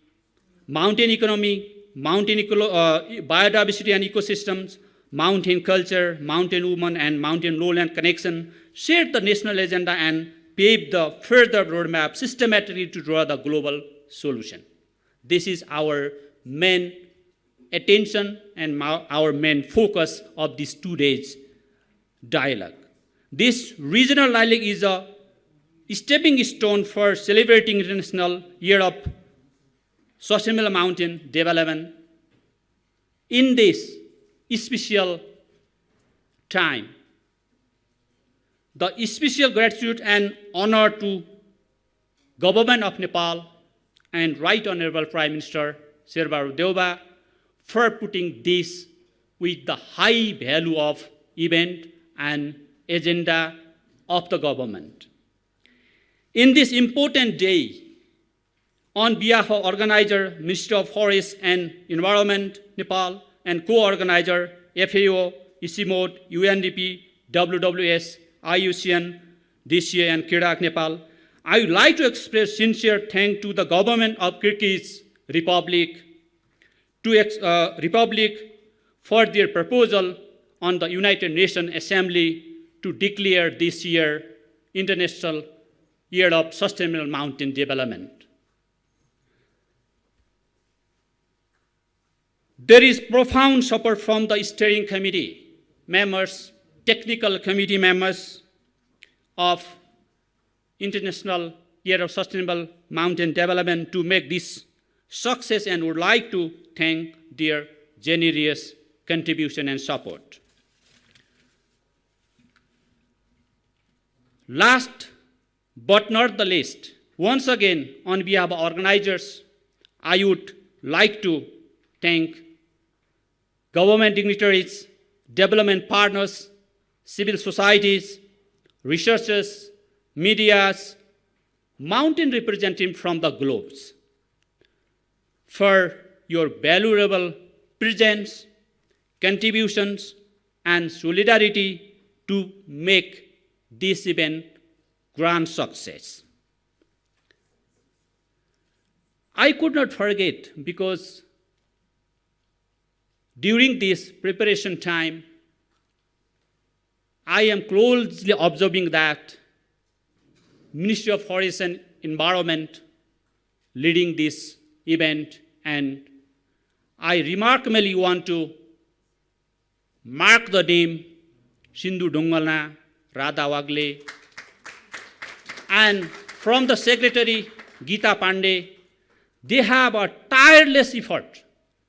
mountain economy, biodiversity and ecosystems, mountain culture, mountain women, and mountain lowland connection, shared the national agenda and paved the further roadmap systematically to draw the global solution. This is our main attention and our main focus of these 2 days dialogue. This regional dialogue is a stepping stone for celebrating International Year of Sustainable Mountain Development. In this special time, the special gratitude and honor to Government of Nepal and Right Honorable Prime Minister Sherbahadur Deuba for putting this with the high value of event and agenda of the government. In this important day, on behalf of organizer, Ministry of Forest and Environment, Nepal, and co-organizer, FAO, ICIMOD, UNDP, WWS, IUCN, DCA, and Kirak Nepal. I would like to express sincere thanks to the government of Kyrgyz Republic for their proposal on the United Nations Assembly to declare this year International Year of Sustainable Mountain Development. There is profound support from the steering committee members, technical committee members of International Year of Sustainable Mountain Development to make this success, and would like to thank their generous contribution and support. Last but not the least, once again, on behalf of organizers, I would like to thank government dignitaries, development partners, civil societies, researchers, medias, mountain representatives from the globes for your valuable presence, contributions, and solidarity to make this event grand success. I could not forget, because during this preparation time, I am closely observing that Ministry of Forest and Environment leading this event, and I remarkably want to mark the name Sindhu Dongalna, Radha Wagle, and from the Secretary Geeta Pandey. They have a tireless effort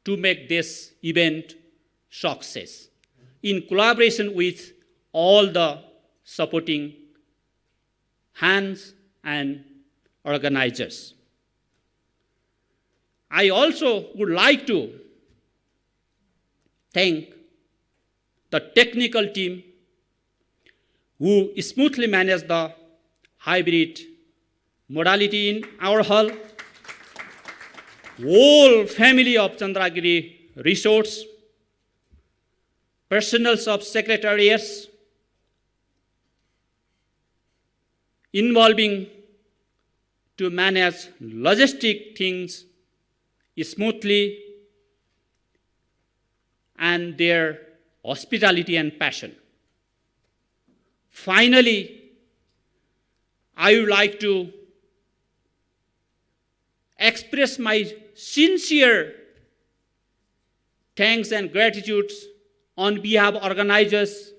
to make this event success in collaboration with all the supporting hands and organizers. I also would like to thank the technical team who smoothly managed the hybrid modality in our hall, whole family of Chandragiri resorts, personnel of secretariats, involving to manage logistic things smoothly, and their hospitality and passion. Finally, I would like to express my sincere thanks and gratitude on behalf of organizers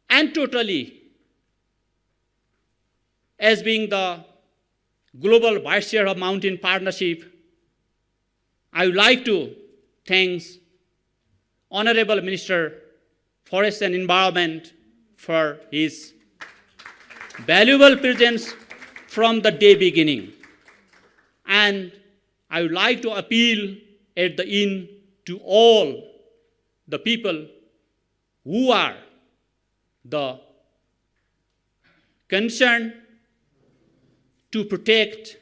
and totally as being the Global Vice Chair of Mountain Partnership. I would like to thank Honorable Minister Forest and Environment for his valuable presence from the day beginning. And I would like to appeal at the end to all the people who are the concerned to protect,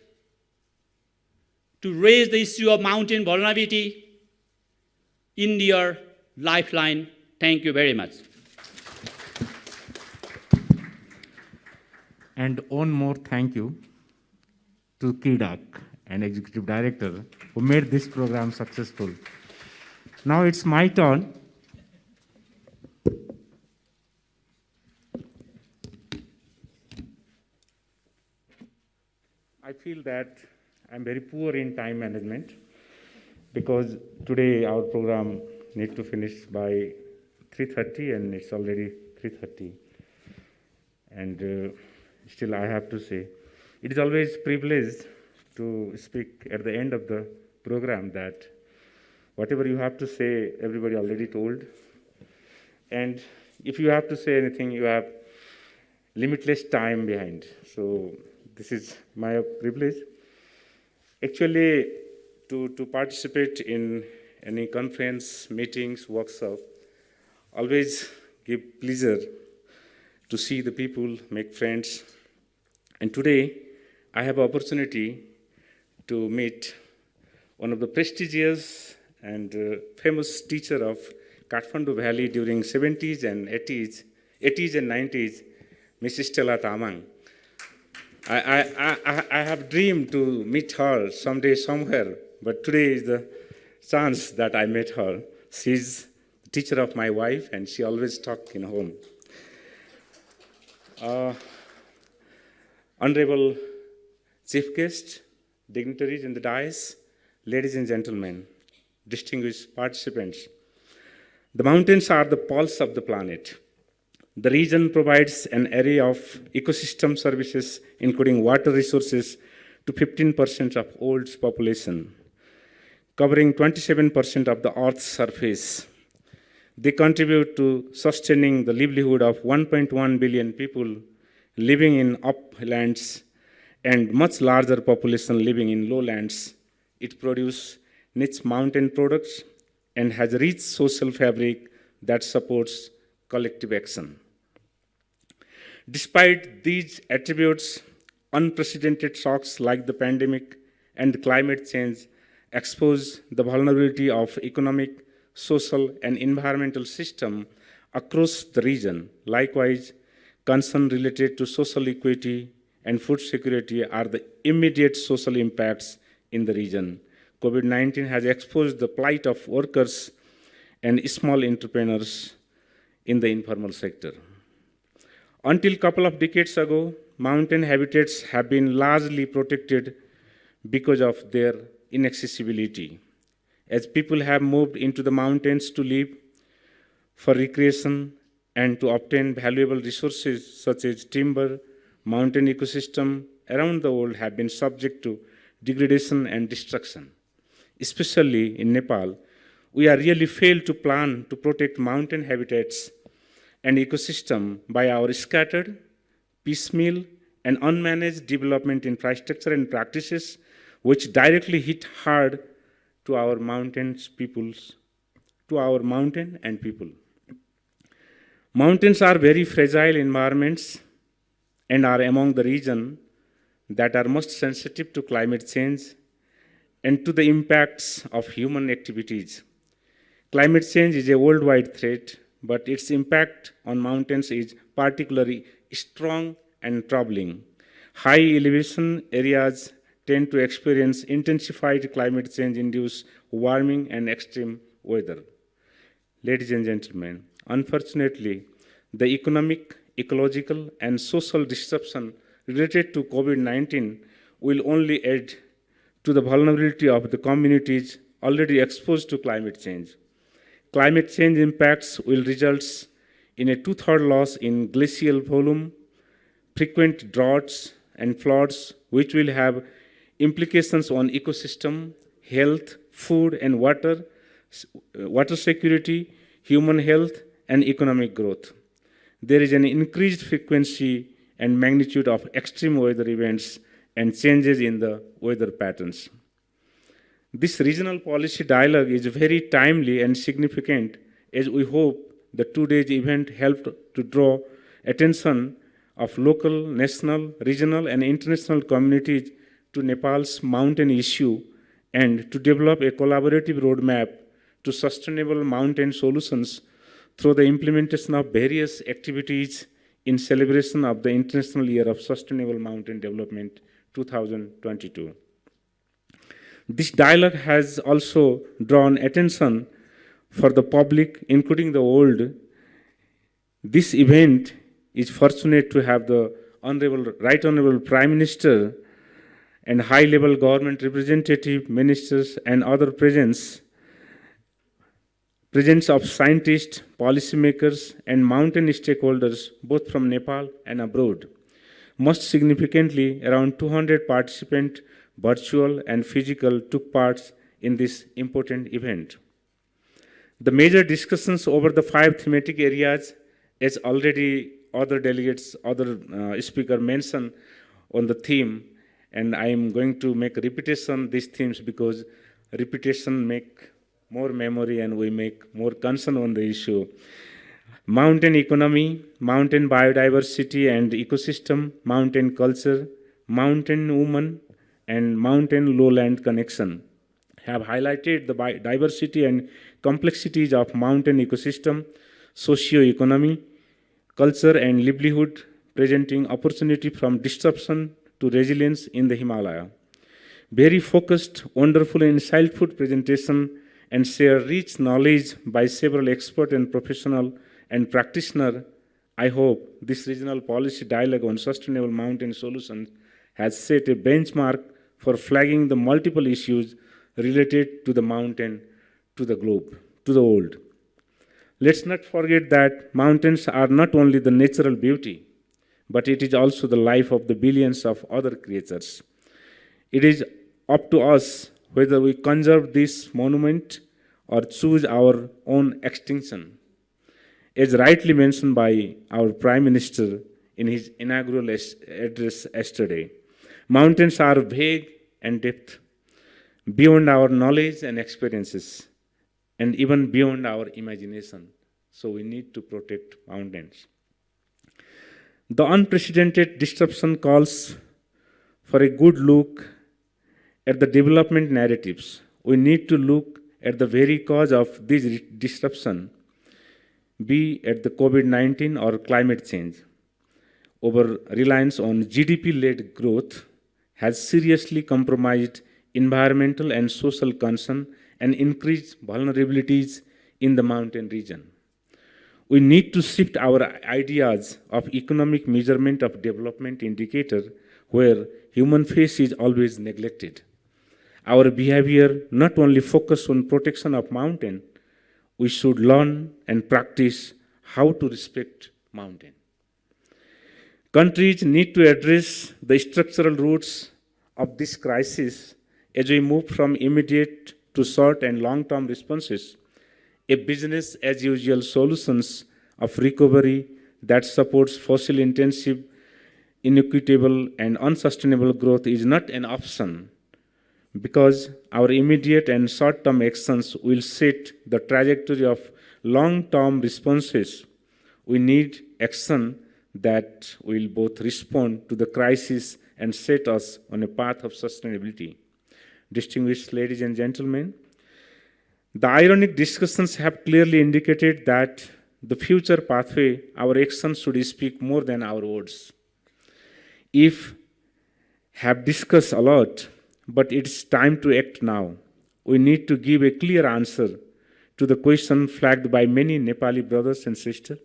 to raise the issue of mountain vulnerability in their lifeline. Thank you very much. And one more thank you to Kirak and Executive Director who made this program successful. Now it's my turn. I feel that I'm very poor in time management because today our program needs to finish by 3:30 and it's already 3:30. And still I have to say, it is always a privilege to speak at the end of the program that whatever you have to say, everybody already told. And if you have to say anything, you have limitless time behind. So this is my privilege. Actually, to participate in any conference, meetings, workshop, always give pleasure to see the people, make friends. And today, I have opportunity to meet one of the prestigious and famous teacher of Kathmandu Valley during 70s and 80s and 90s, Mrs. Stella Tamang. I have dreamed to meet her someday somewhere, but today is the chance that I met her. She's the teacher of my wife, and she always talks in home. Honorable Chief Guest, dignitaries in the dais, ladies and gentlemen, distinguished participants, the mountains are the pulse of the planet. The region provides an array of ecosystem services, including water resources, to 15% of world's population, covering 27% of the Earth's surface. They contribute to sustaining the livelihood of 1.1 billion people living in uplands and much larger population living in lowlands. It produces niche mountain products and has a rich social fabric that supports collective action. Despite these attributes, unprecedented shocks like the pandemic and climate change expose the vulnerability of economic, social, and environmental systems across the region. Likewise, concerns related to social equity and food security are the immediate social impacts in the region. COVID-19 has exposed the plight of workers and small entrepreneurs in the informal sector. Until a couple of decades ago, mountain habitats have been largely protected because of their inaccessibility. As people have moved into the mountains to live, for recreation, and to obtain valuable resources such as timber, mountain ecosystem around the world have been subject to degradation and destruction. Especially in Nepal, we are really failed to plan to protect mountain habitats and ecosystem by our scattered, piecemeal, and unmanaged development infrastructure and practices which directly hit hard to our mountain and people. Mountains are very fragile environments and are among the regions that are most sensitive to climate change and to the impacts of human activities. Climate change is a worldwide threat, but its impact on mountains is particularly strong and troubling. High elevation areas tend to experience intensified climate change-induced warming and extreme weather. Ladies and gentlemen, unfortunately, the economic, ecological, and social disruption related to COVID-19 will only add to the vulnerability of the communities already exposed to climate change. Climate change impacts will result in a two-thirds loss in glacial volume, frequent droughts and floods, which will have implications on ecosystem, health, food and water security, human health, and economic growth. There is an increased frequency and magnitude of extreme weather events and changes in the weather patterns. This regional policy dialogue is very timely and significant, as we hope the two-day event helped to draw attention of local, national, regional, and international communities to Nepal's mountain issue and to develop a collaborative roadmap to sustainable mountain solutions through the implementation of various activities in celebration of the International Year of Sustainable Mountain Development 2022. This dialogue has also drawn attention for the public, including the world. This event is fortunate to have the Right Honorable Prime Minister and high-level government representative, ministers, and other presence of scientists, policymakers, and mountain stakeholders, both from Nepal and abroad. Most significantly, around 200 participants, virtual and physical, took part in this important event. The major discussions over the 5 thematic areas, as already other delegates, other speakers mentioned on the theme, and I am going to make repetition these themes because repetition make more memory and we make more concern on the issue. Mountain economy, mountain biodiversity and ecosystem, mountain culture, mountain women, and mountain lowland connection. have highlighted the diversity and complexities of mountain ecosystem, socio-economy, culture and livelihood, presenting opportunity from disruption to resilience in the Himalaya. Very focused, wonderful and insightful presentation and share rich knowledge by several expert and professional and practitioner. I hope this regional policy dialogue on sustainable mountain solutions has set a benchmark for flagging the multiple issues related to the mountain, to the globe, to the world. Let's not forget that mountains are not only the natural beauty, but it is also the life of the billions of other creatures. It is up to us whether we conserve this monument or choose our own extinction. As rightly mentioned by our Prime Minister in his inaugural address yesterday, mountains are vague and depth, beyond our knowledge and experiences, and even beyond our imagination. So we need to protect mountains. The unprecedented disruption calls for a good look at the development narratives. We need to look at the very cause of this disruption, be it the COVID-19 or climate change. Over reliance on GDP-led growth has seriously compromised environmental and social concern and increased vulnerabilities in the mountain region. We need to shift our ideas of economic measurement of development indicator where human face is always neglected. Our behavior not only focus on protection of mountain, we should learn and practice how to respect mountain. Countries need to address the structural roots of this crisis as we move from immediate to short and long-term responses. A business as usual solutions of recovery that supports fossil-intensive, inequitable and unsustainable growth is not an option, because our immediate and short-term actions will set the trajectory of long-term responses. We need action that will both respond to the crisis and set us on a path of sustainability. Distinguished ladies and gentlemen, the ironic discussions have clearly indicated that the future pathway, our actions should speak more than our words. If have discussed a lot, but it's time to act now. We need to give a clear answer to the question flagged by many Nepali brothers and sisters,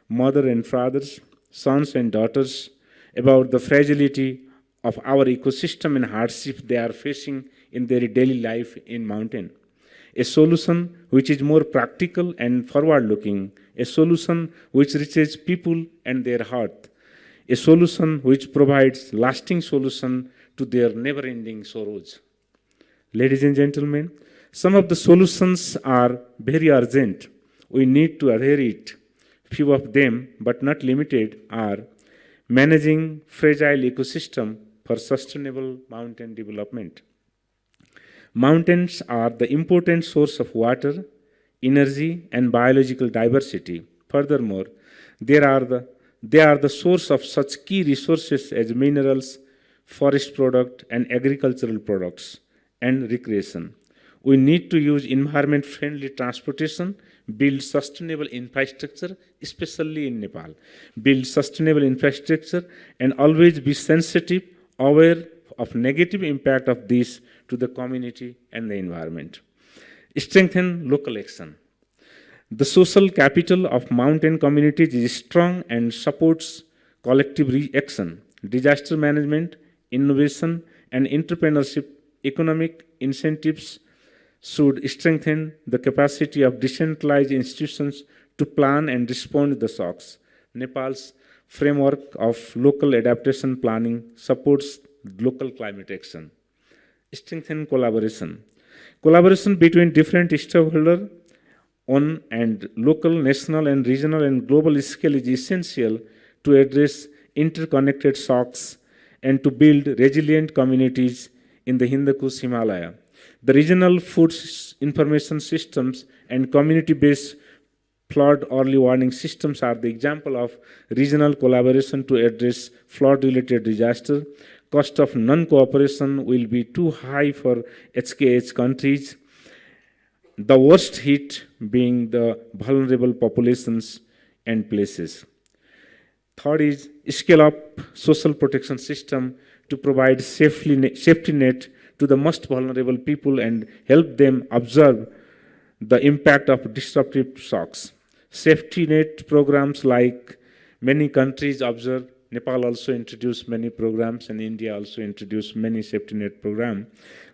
mothers and fathers, sons and daughters, about the fragility of our ecosystem and hardship they are facing in their daily life in mountain. A solution which is more practical and forward-looking, a solution which reaches people and their heart, a solution which provides lasting solution to their never-ending sorrows. Ladies and gentlemen, some of the solutions are very urgent. We need to adhere it. Few of them, but not limited, are managing fragile ecosystem for sustainable mountain development. Mountains are the important source of water, energy, and biological diversity. Furthermore, they are the source of such key resources as minerals, forest product, and agricultural products, and recreation. We need to use environment-friendly transportation, build sustainable infrastructure, especially in Nepal. Build sustainable infrastructure and always be sensitive, aware of negative impact of this to the community and the environment. Strengthen local action. The social capital of mountain communities is strong and supports collective action, disaster management, innovation, and entrepreneurship. Economic incentives should strengthen the capacity of decentralized institutions to plan and respond to the shocks. Nepal's framework of local adaptation planning supports local climate action. Strengthen collaboration. Collaboration between different stakeholders on and local, national, and regional and global scale is essential to address interconnected shocks and to build resilient communities in the Hindu Kush Himalaya. The regional food information systems and community-based flood early warning systems are the example of regional collaboration to address flood-related disaster. cost of non-cooperation will be too high for HKH countries, the worst hit being the vulnerable populations and places. Third is scale up social protection system to provide safety net to the most vulnerable people and help them observe the impact of disruptive shocks. Safety net programs like many countries observe, Nepal also introduced many programs, and India also introduced many safety net programs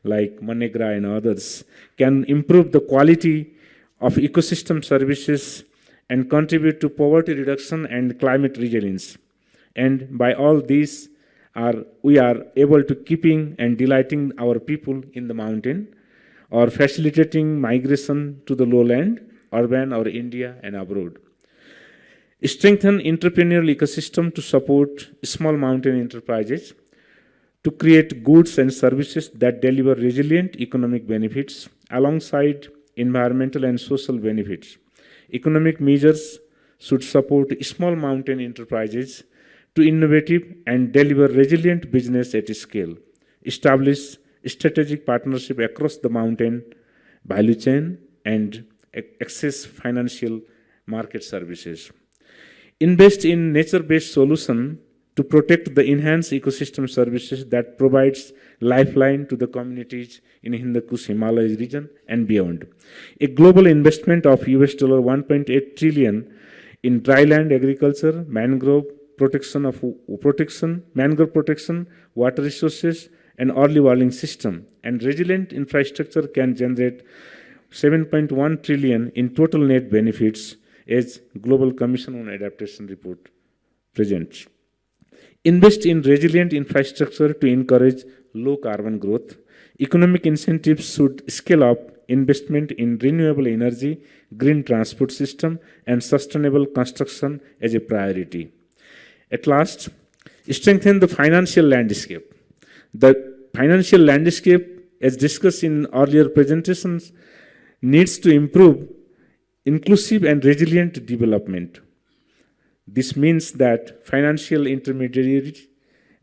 like Manegra and others, can improve the quality of ecosystem services and contribute to poverty reduction and climate resilience. And by all these, we are able to keeping and delighting our people in the mountain, or facilitating migration to the lowland, urban, or India and abroad. Strengthen entrepreneurial ecosystem to support small mountain enterprises, to create goods and services that deliver resilient economic benefits alongside environmental and social benefits. Economic measures should support small mountain enterprises to innovative and deliver resilient business at scale. Establish strategic partnership across the mountain value chain and access financial market services. Invest in nature-based solution to protect the enhanced ecosystem services that provides lifeline to the communities in Hindu Kush Himalayas region and beyond. A global investment of US $1.8 trillion in dryland agriculture, mangrove protection, water resources, and early warning system, and resilient infrastructure can generate 7.1 trillion in total net benefits, as Global Commission on Adaptation report presents. Invest in resilient infrastructure to encourage low carbon growth. Economic incentives should scale up investment in renewable energy, green transport system, and sustainable construction as a priority. At last, strengthen the financial landscape. The financial landscape, as discussed in earlier presentations, needs to improve inclusive and resilient development. This means that financial intermediaries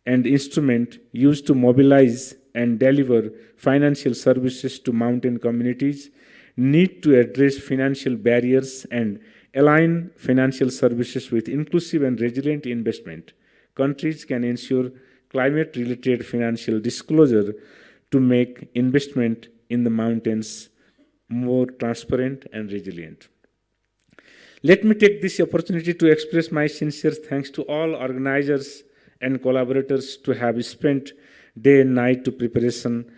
and instruments used to mobilize and deliver financial services to mountain communities need to address financial barriers and align financial services with inclusive and resilient investment. Countries can ensure climate-related financial disclosure to make investment in the mountains more transparent and resilient. Let me take this opportunity to express my sincere thanks to all organizers and collaborators to have spent day and night to preparation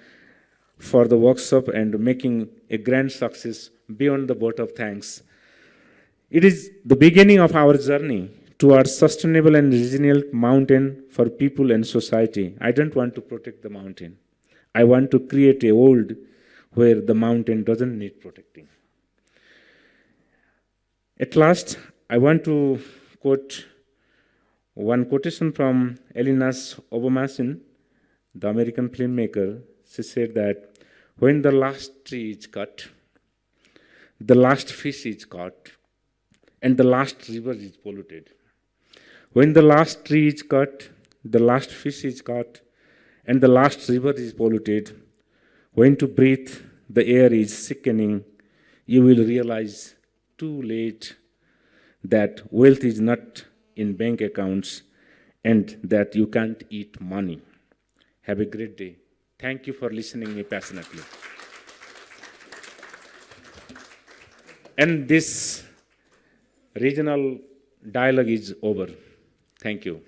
for the workshop and making a grand success beyond the vote of thanks. It is the beginning of our journey towards sustainable and resilient mountain for people and society. I don't want to protect the mountain. I want to create a world where the mountain doesn't need protecting. At last, I want to quote one quotation from Elinas Obomasin, the American filmmaker. She said that when the last tree is cut, the last fish is caught, and the last river is polluted. When the last tree is cut, the last fish is caught, and the last river is polluted, when to breathe the air is sickening, you will realize too late that wealth is not in bank accounts and that you can't eat money. Have a great day. Thank you for listening me passionately. And this regional dialogue is over. Thank you.